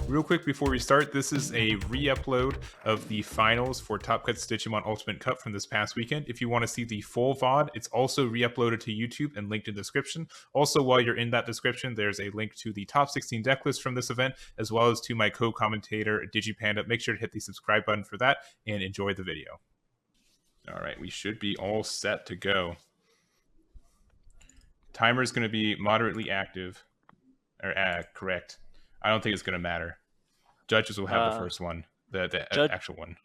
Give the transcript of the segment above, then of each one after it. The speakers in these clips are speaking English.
Real quick before we start, this is a re-upload of the finals for Top Cuts Digimon Ultimate Cup from this past weekend. If you want to see the full VOD, it's also re-uploaded to YouTube and linked in the description. Also, while you're in that description, there's a link to the top 16 deck list from this event, as well as to my co-commentator, DigiPanda. Make sure to hit the subscribe button for that, and enjoy the video. All right, we should be all set to go. Timer is going to be moderately active. Correct. I don't think it's going to matter. Judges will have the first one, the actual one.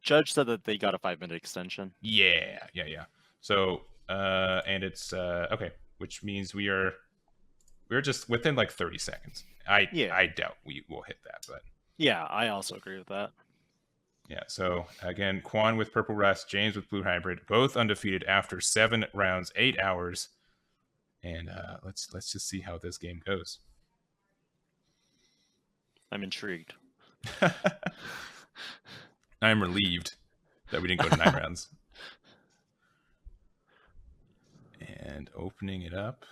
Judge said that they got a 5-minute extension. Yeah. So, and it's okay, which means we're just within like 30 seconds. I doubt we will hit that, but yeah, I also agree with that. Yeah. So again, Quan with Purple Rust, James with Blue Hybrid, both undefeated after 7 rounds, 8 hours, and let's just see how this game goes. I'm intrigued. I'm relieved that we didn't go to 9 rounds. And opening it up.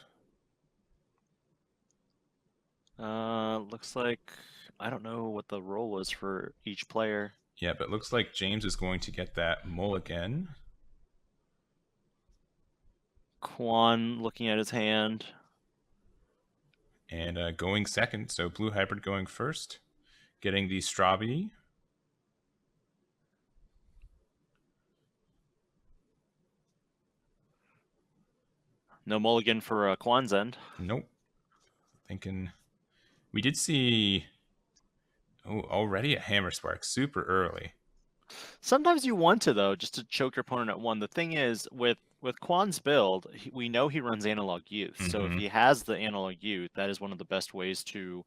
Looks like I don't know what the role was for each player. Yeah, but it looks like James is going to get that mulligan. Quan looking at his hand. And going second, so Blue Hybrid going first. Getting the Strabi. No mulligan for Quan's end. Nope. Thinking we did see already a Hammer Spark super early. Sometimes you want to, though, just to choke your opponent at 1. The thing is, with Quan's build, we know he runs Analog Youth. Mm-hmm. So if he has the Analog Youth, that is one of the best ways to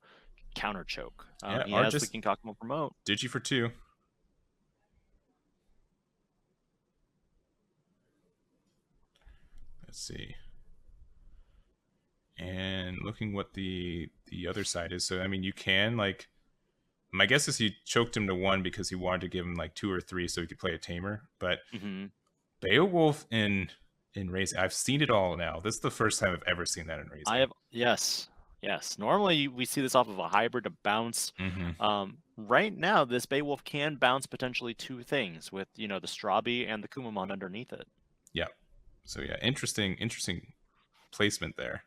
counter choke. He has the Kinkakumo Promote. Digi for 2. Let's see. And looking what the other side is. So, I mean, you can, like, my guess is he choked him to 1 because he wanted to give him, like, 2 or 3 so he could play a Tamer. But Beowulf in Race, I've seen it all now. This is the first time I've ever seen that in Race. Yes. Normally, we see this off of a hybrid to bounce. Right now, this Beowulf can bounce potentially 2 things with, the Strabi and the Kumamon underneath it. Yeah. So, yeah, interesting placement there.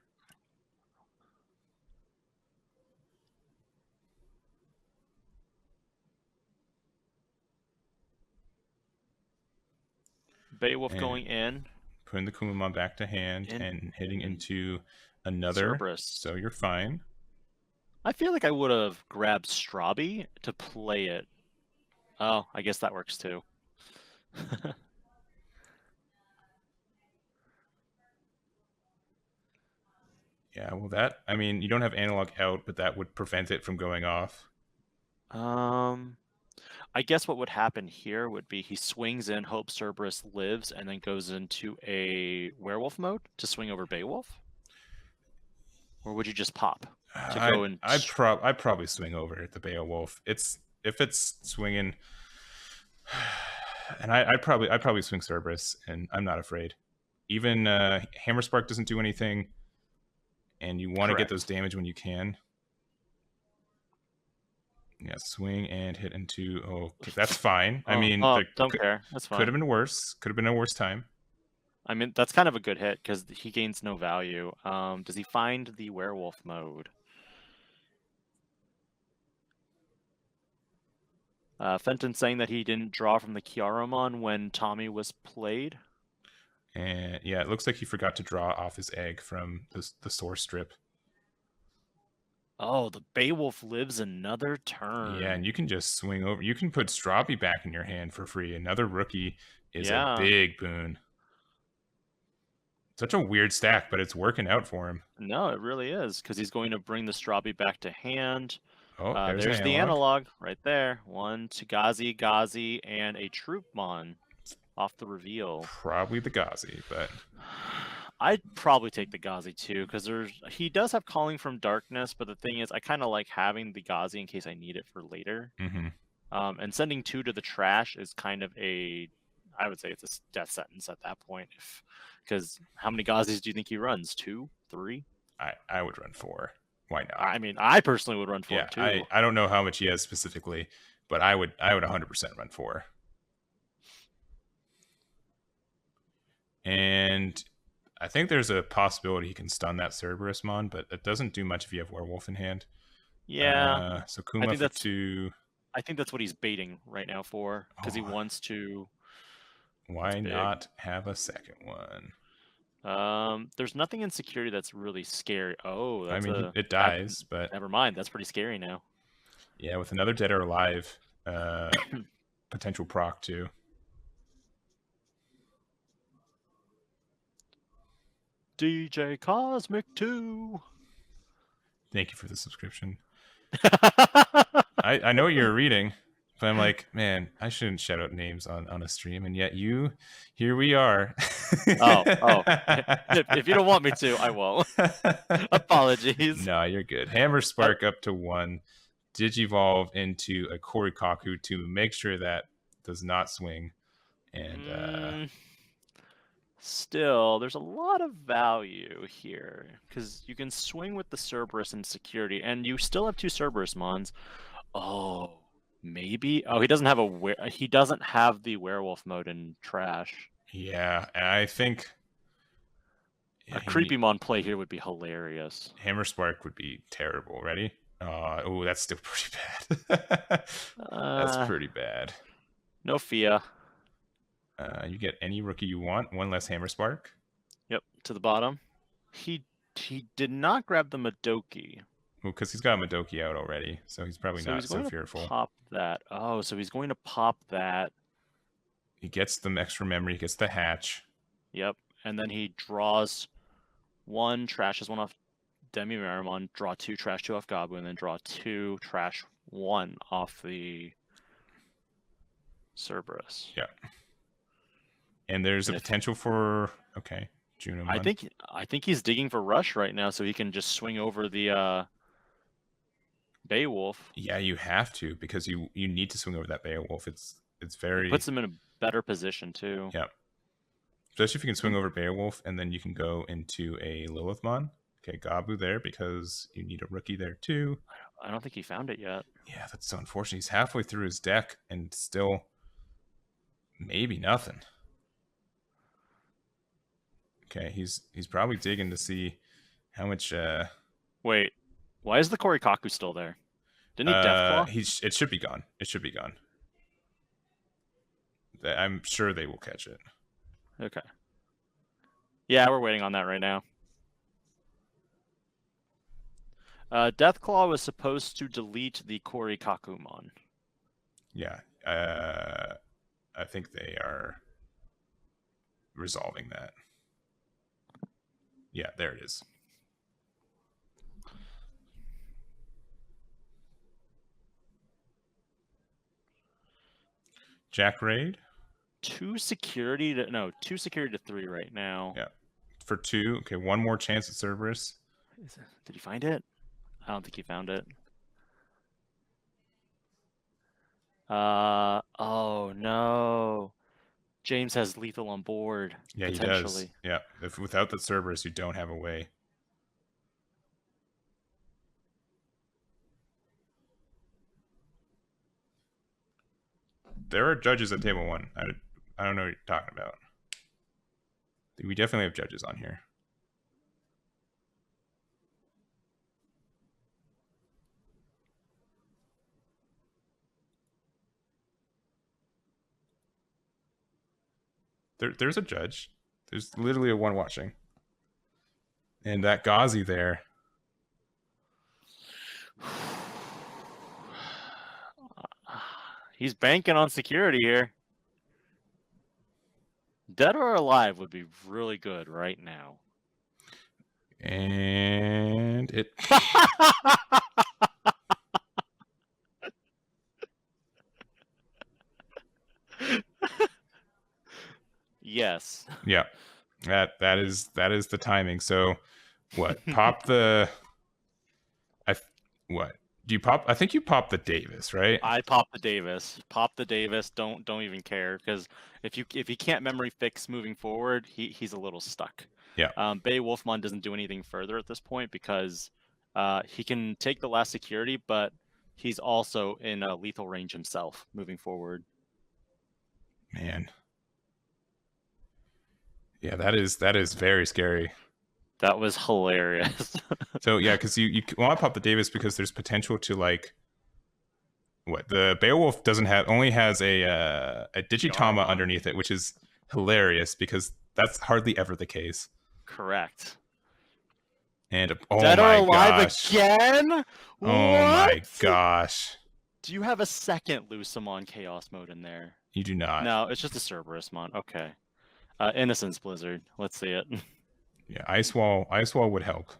Beowulf going in. Putting the Kumamon back to hand and hitting into another. Cerberus. So you're fine. I feel like I would have grabbed Strabi to play it. Oh, I guess that works too. Yeah, well I mean, you don't have Analog out, but that would prevent it from going off. I guess what would happen here would be he swings in, hopes Cerberus lives, and then goes into a werewolf mode to swing over Beowulf? Or would you just pop to go and... I'd probably swing over the Beowulf. If it's swinging... And I'd probably swing Cerberus, and I'm not afraid. Even Hammer Spark doesn't do anything, and you want to get those damage when you can. Yeah, swing and hit into... Oh, that's fine. I mean... don't care. That's fine. Could have been worse. Could have been a worse time. I mean, that's kind of a good hit, because he gains no value. Does he find the werewolf mode? Fenton saying that he didn't draw from the Kiaromon when Tommy was played. And yeah, it looks like he forgot to draw off his egg from the source strip. Oh, the Beowulf lives another turn. Yeah, and you can just swing over. You can put Strabi back in your hand for free. Another rookie is a big boon. Such a weird stack, but it's working out for him. No, it really is, because he's going to bring the Strabi back to hand. Oh, there's the analog right there. 1 to Gazi, and a Troopmon off the reveal. Probably the Gazi, but... I'd probably take the Gazi too, because he does have Calling from Darkness, but the thing is, I kind of like having the Gazi in case I need it for later. And sending 2 to the trash is kind of I would say it's a death sentence at that point. Because how many Gazis do you think he runs? 2? 3? I would run 4. why not? I mean, I personally would run 4 Yeah, too. I don't know how much he has specifically, but I would 100% run 4. And I think there's a possibility he can stun that Cerberusmon, but it doesn't do much if you have Werewolf in hand. Yeah. So Kuma for 2. I think that's what he's baiting right now for, because he wants to. Why not have a second one? There's nothing in security that's really scary. Oh, that's it dies, but never mind. That's pretty scary now. Yeah, with another Dead or Alive potential proc too. DJ Cosmic 2. Thank you for the subscription. I know what you're reading, but I'm like, man, I shouldn't shout out names on a stream, and yet here we are. oh. If you don't want me to, I won't. Apologies. No, you're good. Hammer Spark up to 1. Digivolve into a Korikaku to make sure that does not swing. And still, there's a lot of value here because you can swing with the Cerberus in security, and you still have 2 Cerberusmons. Oh, maybe. Oh, he doesn't have the werewolf mode in trash. Yeah, and I think a creepy mon play here would be hilarious. Hammer Spark would be terrible. Ready? Oh, that's still pretty bad. That's pretty bad. No Fia. You get any rookie you want. 1 less Hammer Spark. Yep, to the bottom. He did not grab the Madoki. Well, because he's got a Madoki out already, so he's probably not so fearful. Pop that. Oh, so he's going to pop that. He gets the extra memory. He gets the hatch. Yep, and then he draws 1, trashes 1 off Demi-Marimon, draw 2, trash 2 off Gabu, and then draw 2, trash 1 off the Cerberus. Yeah. And there's a potential for Juno. I think he's digging for rush right now, so he can just swing over the Beowulf. Yeah, you have to, because you need to swing over that Beowulf. It puts him in a better position too. Yeah. Especially if you can swing over Beowulf, and then you can go into a Lilithmon. Okay, Gabu there, because you need a rookie there too. I don't think he found it yet. Yeah, that's so unfortunate. He's halfway through his deck and still maybe nothing. Okay, he's probably digging to see how much. Wait, why is the Korikaku still there? Didn't he Deathclaw? It should be gone. It should be gone. I'm sure they will catch it. Okay. Yeah, we're waiting on that right now. Deathclaw was supposed to delete the Korikakumon. Yeah, I think they are resolving that. Yeah, there it is. Jack Raid? 2 security to 3 right now. Yeah. For 2. Okay, 1 more chance at Cerberus. Did he find it? I don't think he found it. Oh no. James has lethal on board. Yeah, he does. Yeah, without the Cerberus, you don't have a way. There are judges at table 1. I don't know what you're talking about. We definitely have judges on here. There's a judge. There's literally a 1 watching. And that Ghazi there. He's banking on security here. Dead or Alive would be really good right now. And it... Yes. Yeah. That is the timing. So what? Pop the what? Do you pop? I think you pop the Davis, right? I pop the Davis. Pop the Davis. Don't even care, because if he can't memory fix moving forward, he's a little stuck. Yeah. Beowulfmon doesn't do anything further at this point because He can take the last security, but he's also in a lethal range himself moving forward. Man. Yeah, that is very scary. That was hilarious. So yeah, because you want to pop the Davis because there's potential to like what the Beowulf only has a Digitama underneath it, which is hilarious because that's hardly ever the case. Correct. And Dead or alive again? Oh my gosh. Do you have a second Lucamon Chaos mode in there? You do not. No, it's just a Cerberusmon. Okay. Innocence Blizzard. Let's see it. Yeah, Ice Wall would help.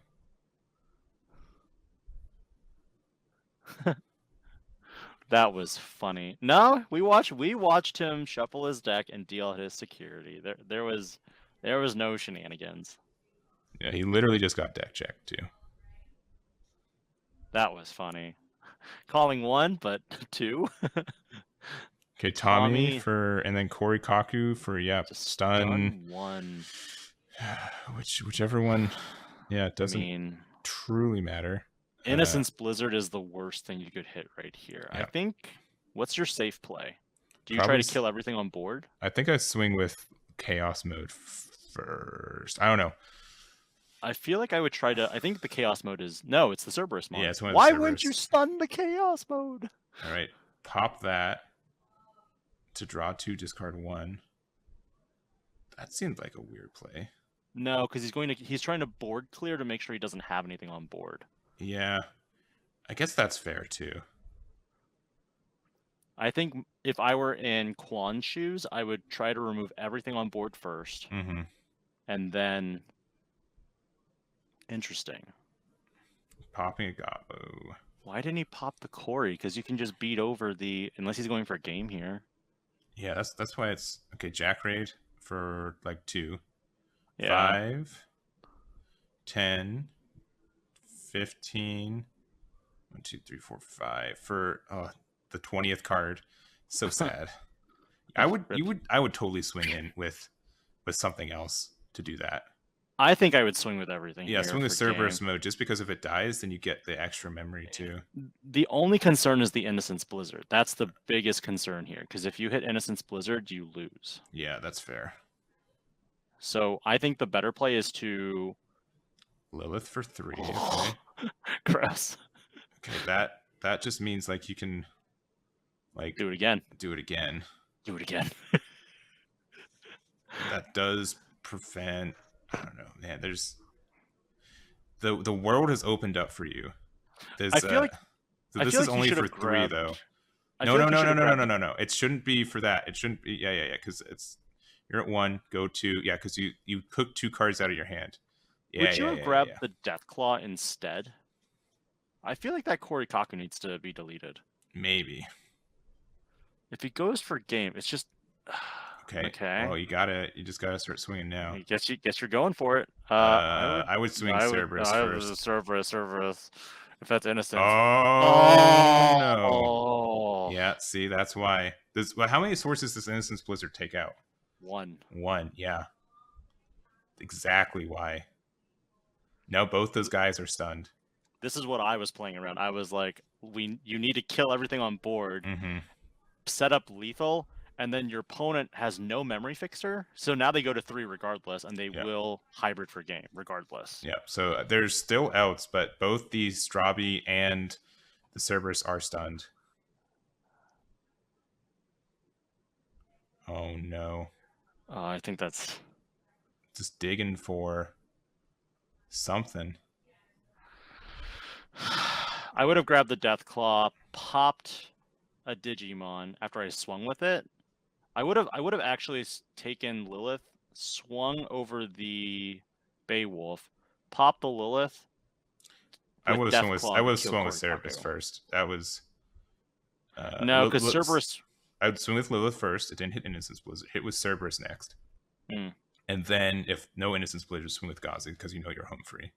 That was funny. No, we watched him shuffle his deck and deal his security. There was no shenanigans. Yeah, he literally just got deck checked too. That was funny. Calling 1, but 2. Okay, Tommy for, and then Corey Kaku for stun 1. Whichever one. Yeah, it doesn't truly matter. Innocence Blizzard is the worst thing you could hit right here. Yeah. I think. What's your safe play? Do you try to kill everything on board? I think I swing with Chaos mode first. I don't know. I feel like I would try to. I think the Chaos mode is it's the Cerberus mode. Yeah, it's one of the Why Cerberus. wouldn't you stun the Chaos mode? All right, pop that to draw 2, discard 1. That seems like a weird play. No, because he's trying to board clear to make sure he doesn't have anything on board. Yeah, I guess that's fair too. I think if I were in Quan's shoes, I would try to remove everything on board first, and then. Interesting. Popping a Gabo. Why didn't he pop the Corey? Because you can just beat over unless he's going for a game here. Yeah, that's why it's okay. Jack Raid for like 2, 5, 10, 15. 1, 2, 3, 4, 5 for the 20th card. So sad. I would totally swing in with something else to do that. I think I would swing with everything. Yeah, swing with Cerberus mode, just because if it dies, then you get the extra memory too. The only concern is the Innocence Blizzard. That's the biggest concern here, because if you hit Innocence Blizzard, you lose. Yeah, that's fair. So I think the better play is to Lilith for 3. Okay. Gross. Okay, that just means like you can like do it again. Do it again. Do it again. That does prevent. I don't know, man. There's the world has opened up for you. There's, I feel like this is only for 3 though. No. It shouldn't be for that. It shouldn't be. Yeah. Because you're at 1. Go 2. Yeah, because you cook 2 cards out of your hand. Yeah, Would you have grabbed the Deathclaw instead? I feel like that Corey Kaku needs to be deleted. Maybe. If he goes for game, it's just. Okay. Well, you just gotta start swinging now. I guess you're going for it. I would swing Cerberus first. Cerberus. If that's innocent. Oh no. Yeah. See, that's why. How many sources does Innocence Blizzard take out? 1. 1. Yeah. Exactly why. No, both those guys are stunned. This is what I was playing around. I was like, you need to kill everything on board. Set up lethal. And then your opponent has no memory fixer, so now they go to 3 regardless, and they will hybrid for game regardless. Yeah, so there's still outs, but both the Strabi and the Cerberus are stunned. Oh no. I think that's... Just digging for something. I would have grabbed the Deathclaw, popped a Digimon after I swung with it. I would have actually taken Lilith, swung over the Beowulf, popped the Lilith. I would have swung with Cerberus first. That was no, because Cerberus. I would swing with Lilith first. It didn't hit Innocence Blizzard. Hit with Cerberus next, and then if no Innocence Blizzard, swing with Gazi because you know you're home free.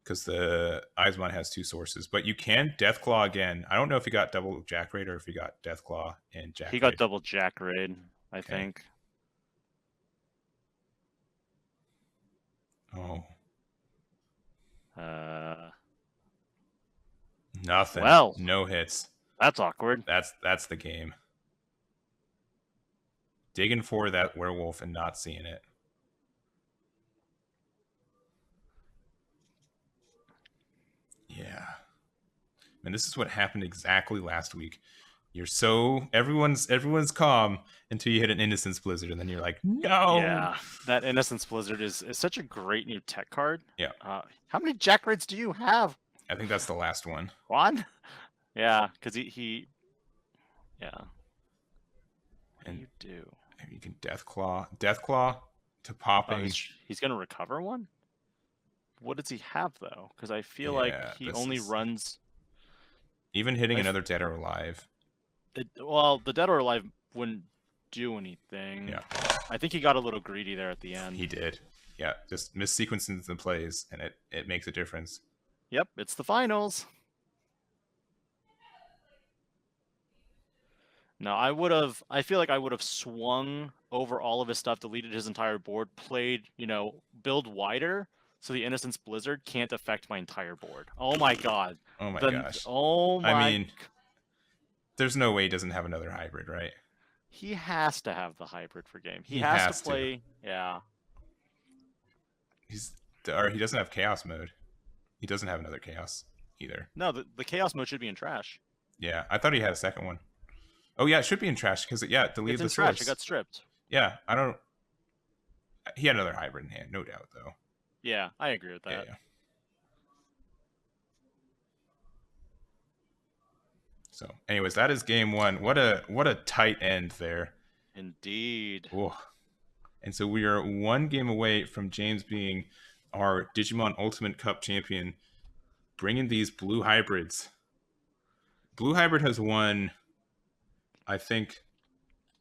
Because the Eismon has 2 sources, but you can Deathclaw again. I don't know if he got double Jack Raid or if he got Deathclaw and Jack Raid. He got double Jack Raid, I think. Oh. Nothing. Well, no hits. That's awkward. That's the game. Digging for that werewolf and not seeing it. Yeah. And this is what happened exactly last week. You're everyone's calm until you hit an Innocence Blizzard, and then you're like, no. Yeah, that Innocence Blizzard is such a great new tech card. Yeah. How many Jackrids do you have? I think that's the last one. Quan? Yeah, because he. Yeah. What And do you do? You can Deathclaw to popping. Oh, he's gonna recover one. What does he have though? Because I feel like he only runs. Even hitting another Dead or Alive. Well, the Dead or Alive wouldn't do anything. Yeah. I think he got a little greedy there at the end. He did. Yeah, just missequences the plays, and it makes a difference. Yep, it's the finals. No, I feel like I would have swung over all of his stuff, deleted his entire board, played, build wider, so the Innocence Blizzard can't affect my entire board. Oh my god. Oh my gosh. Oh my. I mean, there's no way he doesn't have another hybrid, right? He has to have the hybrid for game. He has to play. Yeah. He doesn't have chaos mode. He doesn't have another chaos either. No, the chaos mode should be in trash. Yeah, I thought he had a second one. Oh yeah, it should be in trash because deleted the source. Trash. It got stripped. Yeah, I don't. He had another hybrid in hand, no doubt though. Yeah, I agree with that. Yeah. So, anyways, that is game one. What a tight end there. Indeed. Oh. And so we are one game away from James being our Digimon Ultimate Cup champion, bringing these blue hybrids. Blue hybrid has won, I think,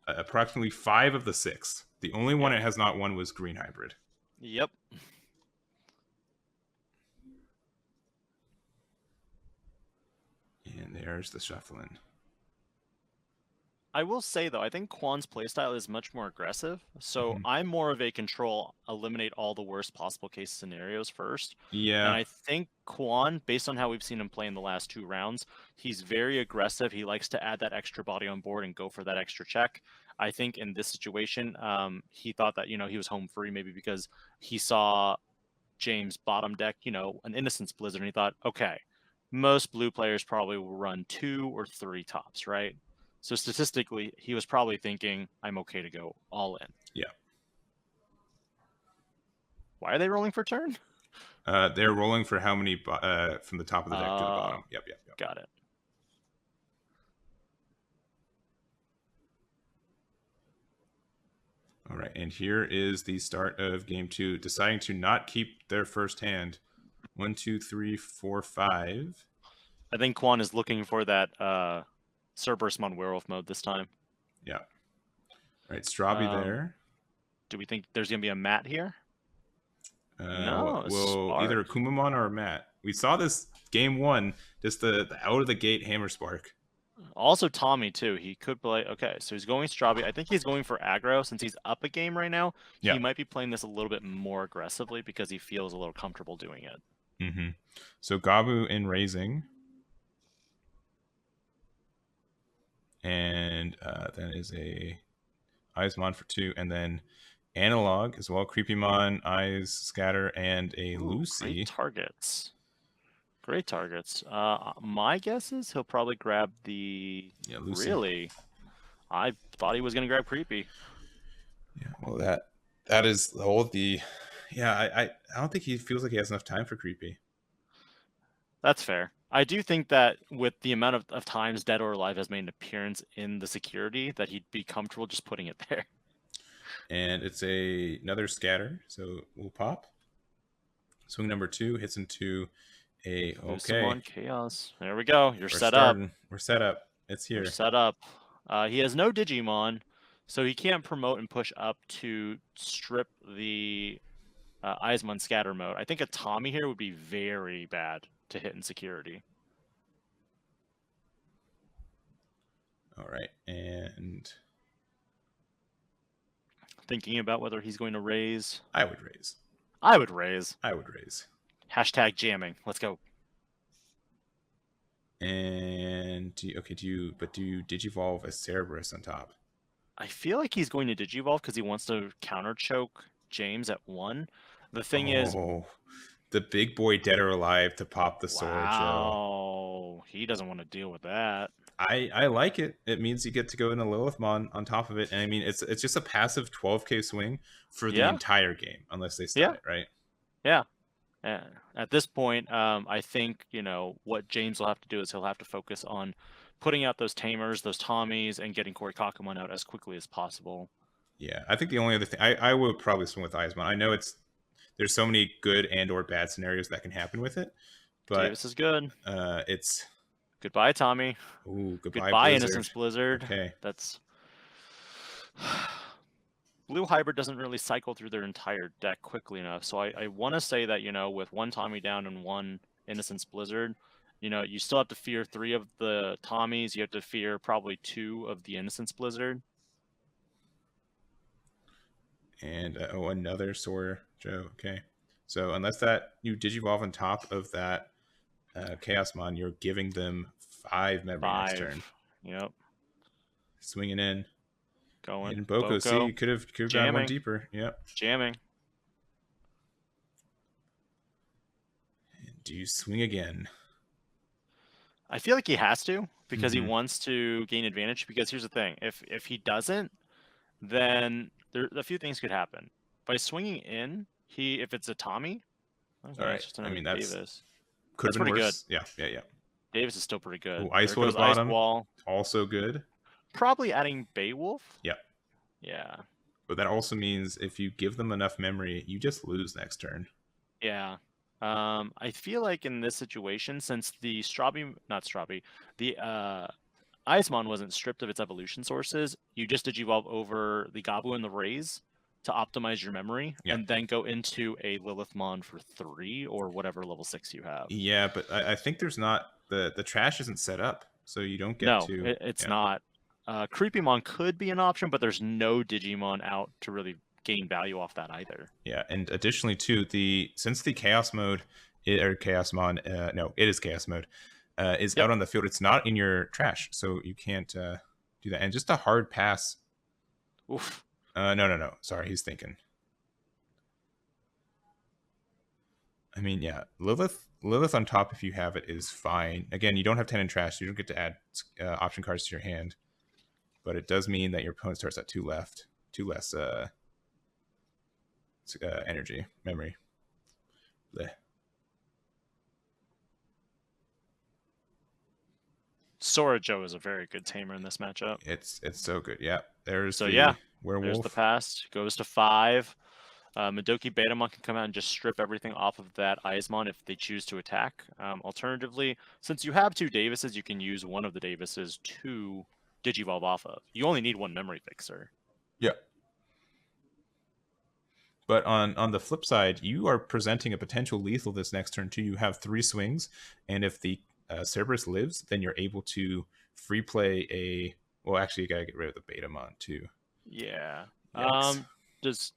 approximately 5 of the 6. The only one it has not won was green hybrid. Yep. And there's the shuffling. I will say, though, I think Quan's playstyle is much more aggressive. So I'm more of a control, eliminate all the worst possible case scenarios first. Yeah. And I think Quan, based on how we've seen him play in the last 2 rounds, he's very aggressive. He likes to add that extra body on board and go for that extra check. I think in this situation, he thought that, he was home free maybe because he saw James bottom deck, an Innocence Blizzard, and he thought, okay, most blue players probably will run 2 or 3 tops, right? So statistically, he was probably thinking, I'm okay to go all in. Yeah. Why are they rolling for turn? They're rolling for how many from the top of the deck to the bottom. Yep. Got it. All right, and here is the start of game 2, deciding to not keep their first hand. 1, 2, 3, 4, 5. I think Quan is looking for that Cerberusmon Werewolf mode this time. Yeah. All right, Strabi there. Do we think there's going to be a Matt here? No. Well, either a Kumamon or a Matt. We saw this game 1, just the out of the gate Hammer Spark. Also Tommy, too. He could play... Okay, so he's going Strabi. I think he's going for aggro. Since he's up a game right now, he might be playing this a little bit more aggressively because he feels a little comfortable doing it. Mm-hmm. So Gabu in raising. And then is a Eismon for 2, and then Analog as well. Creepymon, Eyes, Scatter, and a Lucy. Great targets. My guess is he'll probably grab the... Yeah, Lucy. Really? I thought he was going to grab Creepy. Yeah, well, that is all the... Yeah, I don't think he feels like he has enough time for Creepy. That's fair. I do think that with the amount of times Dead or Alive has made an appearance in the security, that he'd be comfortable just putting it there. And it's another scatter, so we'll pop. Swing number 2 hits into a... Okay. Chaos. There we go. We're set up. We're set up. It's here. We're set up. He has no Digimon, so he can't promote and push up to strip the Eismon scatter mode. I think a Tommy here would be very bad to hit in security. All right, and thinking about whether he's going to raise. I would raise. I would raise. I would raise. Hashtag jamming. Let's go. And do you digivolve a Cerberus on top? I feel like he's going to digivolve because he wants to counter choke James at 1. The thing is, the big boy dead or alive to pop the sword, Joe. wow, he doesn't want to deal with that. I like it. It means you get to go in a Lilithmon on top of it, and I mean it's just a passive 12k swing for the entire game, unless they stun it, right? Yeah. At this point, I think what James will have to do is he'll have to focus on putting out those Tamers, those Tommies, and getting Corey Kakamon out as quickly as possible. Yeah, I think the only other thing I would probably swing with Eismon. I know there's so many good and or bad scenarios that can happen with it, but Davis is good. It's goodbye, Tommy. Ooh, goodbye Blizzard. Innocence Blizzard. Okay, that's Blue Hybrid doesn't really cycle through their entire deck quickly enough, so I want to say that with 1 Tommy down and 1 Innocence Blizzard, you still have to fear 3 of the Tommies. You have to fear probably 2 of the Innocence Blizzard. And another Sora Joe. Okay, so unless that you digivolve on top of that Chaosmon, you're giving them 5 memory next turn. Yep. Swinging in. Going. And Boko. See, you could have gone one deeper. Yep. Jamming. And do you swing again? I feel like he has to because he wants to gain advantage. Because here's the thing: if he doesn't, then a few things could happen. By swinging in, if it's a Tommy, all right. I mean Davis. Could have been pretty worse. good. Yeah. Davis is still pretty good. Ooh, Ice Wall, also good. Probably adding Beowulf. Yeah. But that also means if you give them enough memory, you just lose next turn. Yeah. I feel like in this situation, since the Eismon wasn't stripped of its evolution sources, you just digivolve over the Gabu and the Rays to optimize your memory, and then go into a Lilithmon for 3 or whatever level 6 you have. Yeah, but I think there's not the trash isn't set up, so you don't get to. No, it's not. Creepymon could be an option, but there's no Digimon out to really gain value off that either. Yeah, and additionally too, since the Chaos mode it is Chaos mode, is out on the field. It's not in your trash, so you can't do that. And just a hard pass. Oof. No. Sorry, he's thinking. I mean, yeah, Lilith on top if you have it is fine. Again, you don't have 10 in trash, so you don't get to add option cards to your hand. But it does mean that your opponent starts at 2 less energy, memory. Blech. Sora Joe is a very good tamer in this matchup. It's so good. Yeah. There's Werewolf. There's the past. Goes to 5. Madoki Betamon can come out and just strip everything off of that Eismon if they choose to attack. Alternatively, since you have 2 Davises, you can use one of the Davises to digivolve off of. You only need 1 memory fixer. Yeah. But on the flip side, you are presenting a potential lethal this next turn too. You have 3 swings, and if the Cerberus lives, then you're able to free play a. Well, actually, you gotta get rid of the Betamon too. Yeah. Yikes. Does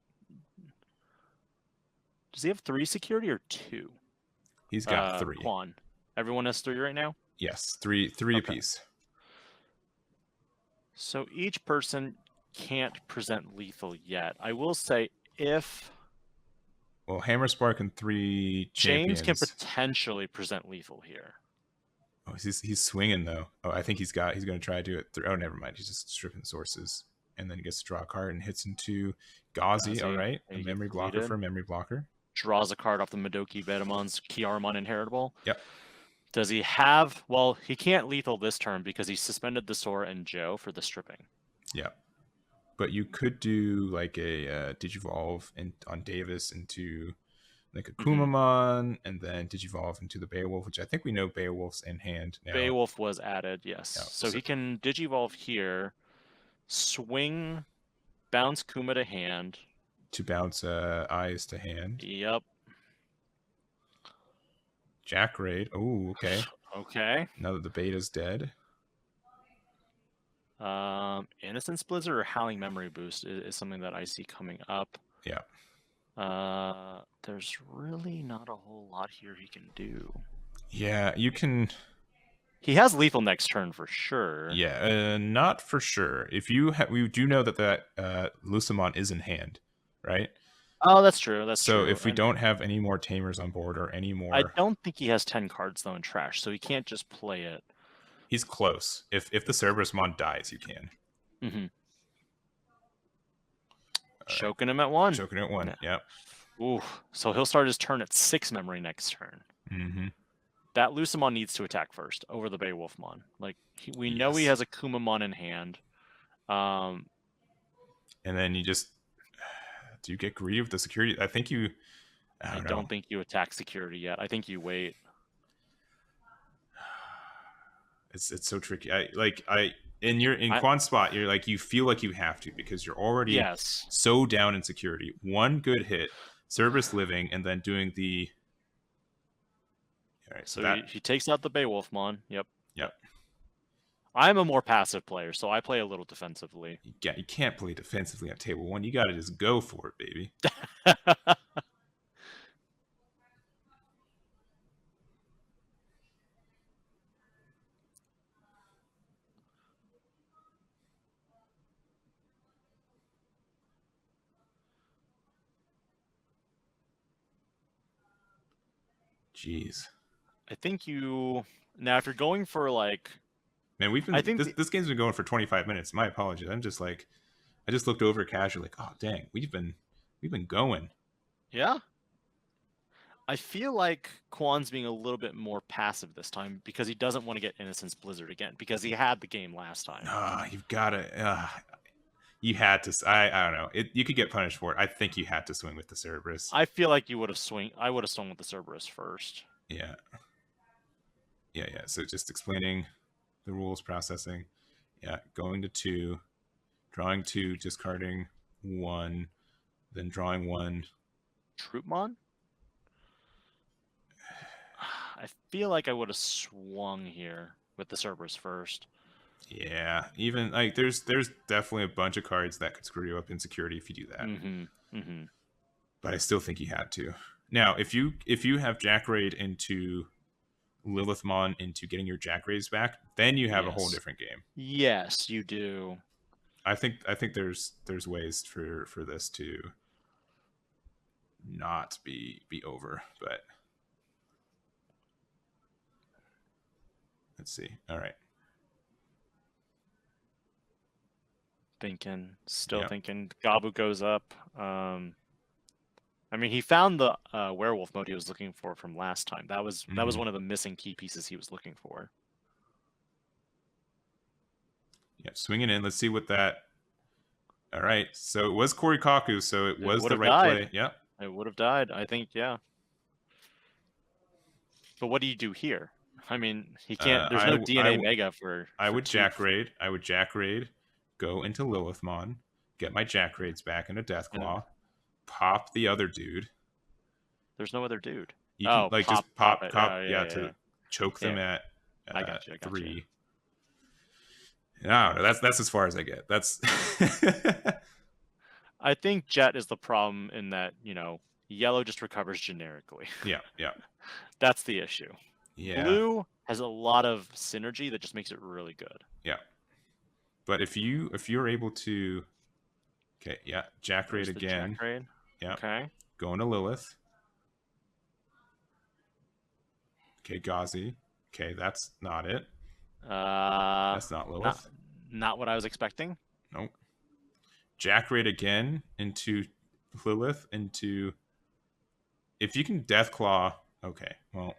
he have 3 security or 2? He's got 3. Quan. Everyone has 3 right now? Yes, 3 apiece. So each person can't present lethal yet. I will say Well, Hammer Spark and 3 champions. James can potentially present lethal here. Oh, he's swinging though. Oh, I think he's going to try to do it through. Oh, never mind. He's just stripping sources, and then he gets to draw a card and hits into Gazi. All right, a memory blocker for a memory blocker. Draws a card off the Madoki Betamon's Kiaramon inheritable. Yep. Does he have? Well, he can't lethal this turn because he suspended the Sora and Joe for the stripping. Yeah. But you could do like a Digivolve on Davis into like a Kumamon, and then Digivolve into the Beowulf, which I think we know Beowulf's in hand now. Beowulf was added, yes. Yeah, so he can Digivolve here, swing, bounce Kuma to hand. To bounce Eyes to hand. Yep. Jack Raid. Oh, okay. Okay. Now that the beta's dead. Innocence Blizzard or Howling Memory Boost is something that I see coming up. Yeah. There's really not a whole lot here he can do. Yeah, you can. He has lethal next turn for sure. Yeah, not for sure. If you we do know that Lucemon is in hand, right? Oh, that's true. That's so true. if we don't have any more Tamers on board or any more, I don't think he has 10 cards though in trash, so he can't just play it. He's close. If the Cerberusmon dies, you can. Mm-hmm. Choking him at 1. Choking at 1. Yeah. Yep. Ooh. So he'll start his turn at 6 memory next turn. Mm-hmm. That Lucemon needs to attack first over the Beowulfmon. Like we know he has a Kumamon in hand. And then you just do you get greedy with the security? I think you. I don't think you attack security yet. I think you wait. It's so tricky. In Quan's spot, you're like you feel like you have to because you're already so down in security. One good hit, Cerberus living, and then doing the. All right, so he takes out the Beowulfmon. Yep. Yep. I'm a more passive player, so I play a little defensively. Yeah, you can't play defensively on table 1. You got to just go for it, baby. Jeez. I think you now if you're going for like, man, we've been. This game's been going for 25 minutes. My apologies. I'm just like, I just looked over casually, like, oh dang, we've been going. Yeah. I feel like Quan's being a little bit more passive this time because he doesn't want to get Innocence Blizzard again because he had the game last time. You've got to. You had to. I don't know. You could get punished for it. I think you had to swing with the Cerberus. I feel like you would have I would have swung with the Cerberus first. Yeah. Yeah. So just explaining the rules, processing. Yeah, going to 2, drawing 2, discarding 1, then drawing 1. Troopmon? I feel like I would have swung here with the Cerberus first. Yeah, even like there's definitely a bunch of cards that could screw you up in security if you do that. Mm-hmm. But I still think you had to. Now, if you have Jackraid into Lilithmon into getting your Jackraids back, then you have a whole different game. Yes, you do. I think there's ways for this to not be over, but let's see. All right. Still thinking. Gabu goes up. I mean, he found the werewolf mode he was looking for from last time. That was one of the missing key pieces he was looking for. Yeah, swinging in. Let's see what that. All right, so it was Korikaku, so it was the right play. Yeah, it would have died. I think. Yeah. But what do you do here? I mean, he can't. There's no DNA Mega for. I would Jackraid. Go into Lilithmon, get my Jackraids back into Deathclaw, pop the other dude. There's no other dude. You can just pop to choke them at I got you. 3. No, that's as far as I get. That's. I think Jet is the problem in that yellow just recovers generically. Yeah. That's the issue. Yeah. Blue has a lot of synergy that just makes it really good. Yeah. But if you're able to, okay, yeah, Jackraid again. Jackraid. Yeah. Okay. Going to Lilith. Okay, Ghazi. Okay, that's not it. That's not Lilith. Not what I was expecting. Nope. Jackraid again into Lilith into. If you can Deathclaw, okay. Well,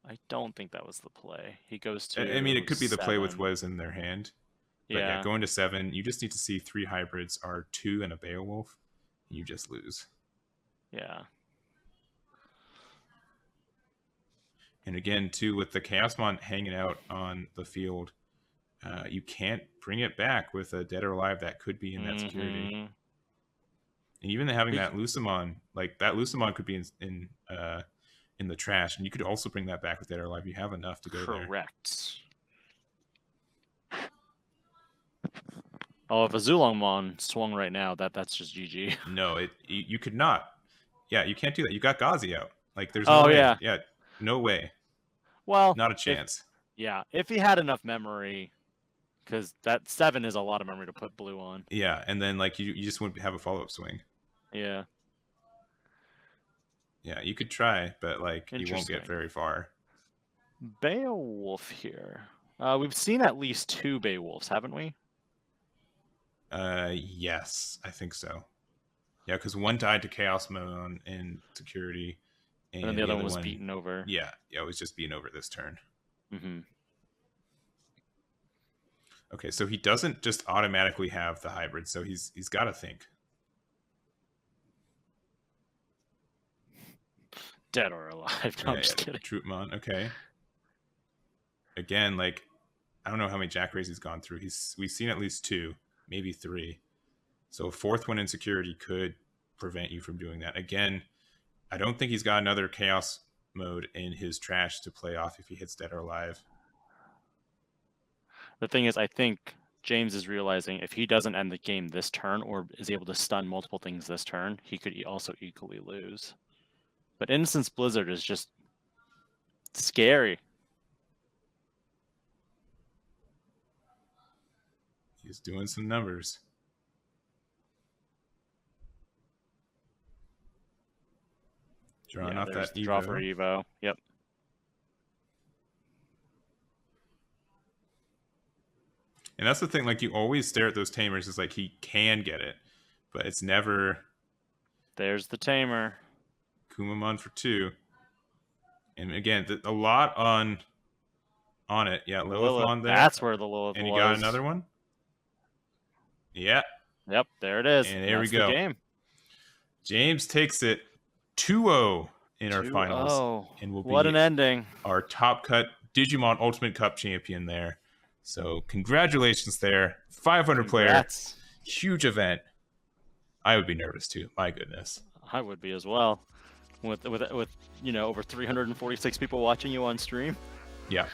I don't think that was the play. He goes to. I mean, it could be the play with what is in their hand. But yeah, going to 7, you just need to see 3 hybrids are 2 and a Beowulf. You just lose. Yeah. And again, too, with the Chaosmon hanging out on the field, you can't bring it back with a Dead or Alive that could be in that security. And even having that Lucemon, like that Lucemon could be in the trash, and you could also bring that back with Dead or Alive. You have enough to go there. Correct. Oh, if a Zulongmon swung right now, that's just GG. No, you could not. Yeah, you can't do that. You got Ghazi out. Like there's no way. Yeah, no way. Well, not a chance. Yeah, if he had enough memory, because that 7 is a lot of memory to put blue on. Yeah, and then like you just wouldn't have a follow-up swing. Yeah. Yeah, you could try, but like you won't get very far. Beowulf here. We've seen at least 2 Beowulfs, haven't we? Yes, I think so. Yeah, because one died to Chaos Mode in security, and then the other one was beaten over. Yeah, it was just beaten over this turn. Mm-hmm. Okay, so he doesn't just automatically have the hybrid, so he's got to think. Dead or alive? No, I'm just kidding. Troopmon, okay. Again, like I don't know how many Jackeries he's gone through. We've seen at least 2, maybe 3. So a 4th one in security could prevent you from doing that. Again, I don't think he's got another Chaos Mode in his trash to play off if he hits Dead or Alive. The thing is, I think James is realizing if he doesn't end the game this turn or is able to stun multiple things this turn, he could also equally lose. But Innocence Blizzard is just scary. He's doing some numbers. Drawing off that Evo. Draw for Evo. Yep. And that's the thing, like you always stare at those tamers as like he can get it, but it's never. There's the tamer. Kumamon for 2. And again, a lot on it. Yeah, Lilithmon there. That's where the Lilith was. And you got another one? Yeah. Yep, there it is. And there we go. Game. James takes it 2-0 in our finals. And will be an ending. Our Top Cut Digimon Ultimate Cup champion there. So congratulations there. 500 player. Huge event. I would be nervous too. My goodness. I would be as well. With over 346 people watching you on stream. Yeah.